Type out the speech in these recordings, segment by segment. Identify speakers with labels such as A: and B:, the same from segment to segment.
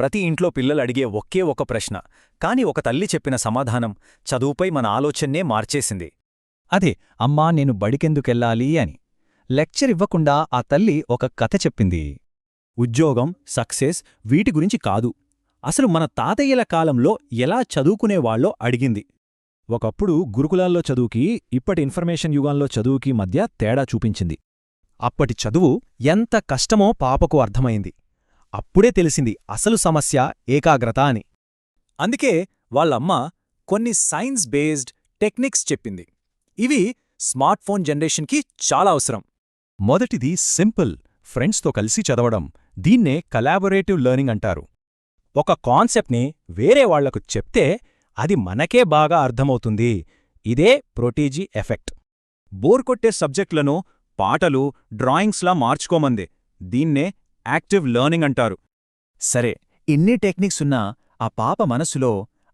A: ప్రతి ఇంట్లో పిల్లలడిగే ఒకే ఒక ప్రశ్న, కాని ఒక తల్లి చెప్పిన సమాధానం చదువుపై మన ఆలోచన్నే మార్చేసింది.
B: అదే అమ్మా నేను బడికెందుకెళ్ళాలి అని. లెక్చర్ ఇవ్వకుండా ఆ తల్లి ఒక కథ చెప్పింది.
C: ఉద్యోగం, సక్సెస్ వీటి గురించి కాదు, అసలు మన తాతయ్యల కాలంలో ఎలా చదువుకునేవాళ్లో అడిగింది. ఒకప్పుడు గురుకులాల్లో చదువుకి, ఇప్పటి ఇన్ఫర్మేషన్ యుగాల్లో చదువుకి మధ్య తేడా చూపించింది. అప్పటి చదువు ఎంత కష్టమో పాపకు అర్థమైంది. అప్పుడే తెలిసింది అసలు సమస్య ఏకాగ్రత అని.
A: అందుకే వాళ్ళమ్మ కొన్ని సైన్స్ బేస్డ్ టెక్నిక్స్ చెప్పింది. ఇవి స్మార్ట్ ఫోన్ జనరేషన్కి చాలా అవసరం.
C: మొదటిది సింపుల్, ఫ్రెండ్స్తో కలిసి చదవడం. దీన్నే కలాబొరేటివ్ లెర్నింగ్ అంటారు. ఒక కాన్సెప్ట్ని వేరే వాళ్లకు చెప్తే అది మనకే బాగా అర్థమవుతుంది. ఇదే ప్రోటీజీ ఎఫెక్ట్. బోర్ కొట్టే సబ్జెక్టులను పాటలు, డ్రాయింగ్స్లా మార్చుకోమందే. దీన్నే యాక్టివ్ లెర్నింగ్ అంటారు.
A: సరే, ఇన్ని టెక్నిక్స్ ఉన్నా ఆ పాప మనసులో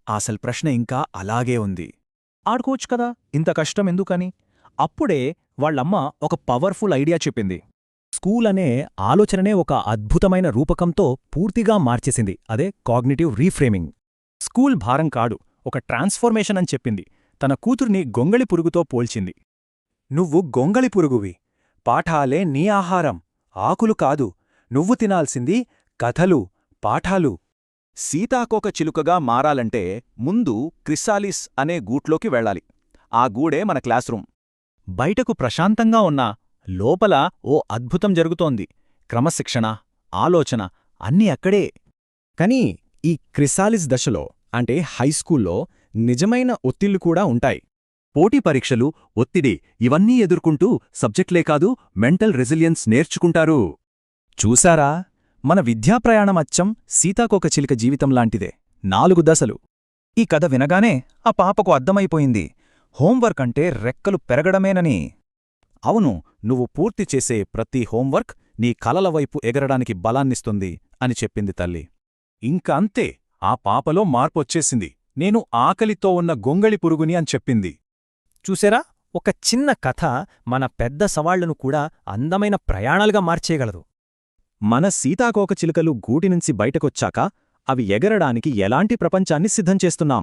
A: అసలు ప్రశ్న ఇంకా అలాగే ఉంది.
C: ఆడుకోవచ్చు కదా, ఇంత కష్టం ఎందుకని? అప్పుడే వాళ్ళమ్మ ఒక పవర్ఫుల్ ఐడియా చెప్పింది. స్కూల్ అనే ఆలోచననే ఒక అద్భుతమైన రూపకంతో పూర్తిగా మార్చేసింది. అదే కాగ్నిటివ్ రీఫ్రేమింగ్. స్కూల్ భారం కాడు, ఒక ట్రాన్స్ఫర్మేషన్ అని చెప్పింది. తన కూతుర్ని గొంగళి పురుగుతో పోల్చింది.
A: నువ్వు గొంగళి పురుగువి. పాఠాలే నీ ఆహారం, ఆకులు కాదు. నువ్వు తినాల్సింది కథలు, పాఠాలు. సీతాకోక చిలుకగా మారాలంటే ముందు క్రిసాలిస్ అనే గూట్లోకి వెళ్ళాలి. ఆ గూడే మన క్లాస్రూమ్.
C: బయటకు ప్రశాంతంగా ఉన్నా లోపల ఓ అద్భుతం జరుగుతోంది. క్రమశిక్షణ, ఆలోచన అన్నీ అక్కడే. కానీ ఈ క్రిసాలిస్ దశలో, అంటే హైస్కూల్లో, నిజమైన ఒత్తిళ్లు కూడా ఉంటాయి.
D: పోటీ పరీక్షలు, ఒత్తిడి ఇవన్నీ ఎదుర్కొంటూ సబ్జెక్ట్లే కాదు మెంటల్ రెసిలియన్స్ నేర్చుకుంటారు.
C: చూశారా, మన విద్యాప్రయాణం అచ్చం సీతాకోకచిలుక జీవితంలాంటిదే. 4 దశలు. ఈ కథ వినగానే ఆ పాపకు అర్థమైపోయింది, హోంవర్క్ అంటే రెక్కలు పెరగడమేనని.
A: అవును, నువ్వు పూర్తి చేసే ప్రతి హోంవర్క్ నీ కలల వైపు ఎగరడానికి బలాన్నిస్తుంది అని చెప్పింది తల్లి. ఇంక అంతే, ఆ పాపలో మార్పొచ్చేసింది. నేను ఆకలితో ఉన్న గొంగళి పురుగుని అని చెప్పింది.
C: చూసారా, ఒక చిన్న కథ మన పెద్ద సవాళ్లను కూడా అందమైన ప్రయాణాలుగా మార్చేయగలదు.
A: మన సీతాకోకచిలుకలు గూటినుంచి బయటకొచ్చాక అవి ఎగరడానికి ఎలాంటి ప్రపంచాన్ని సిద్ధం చేస్తున్నాం?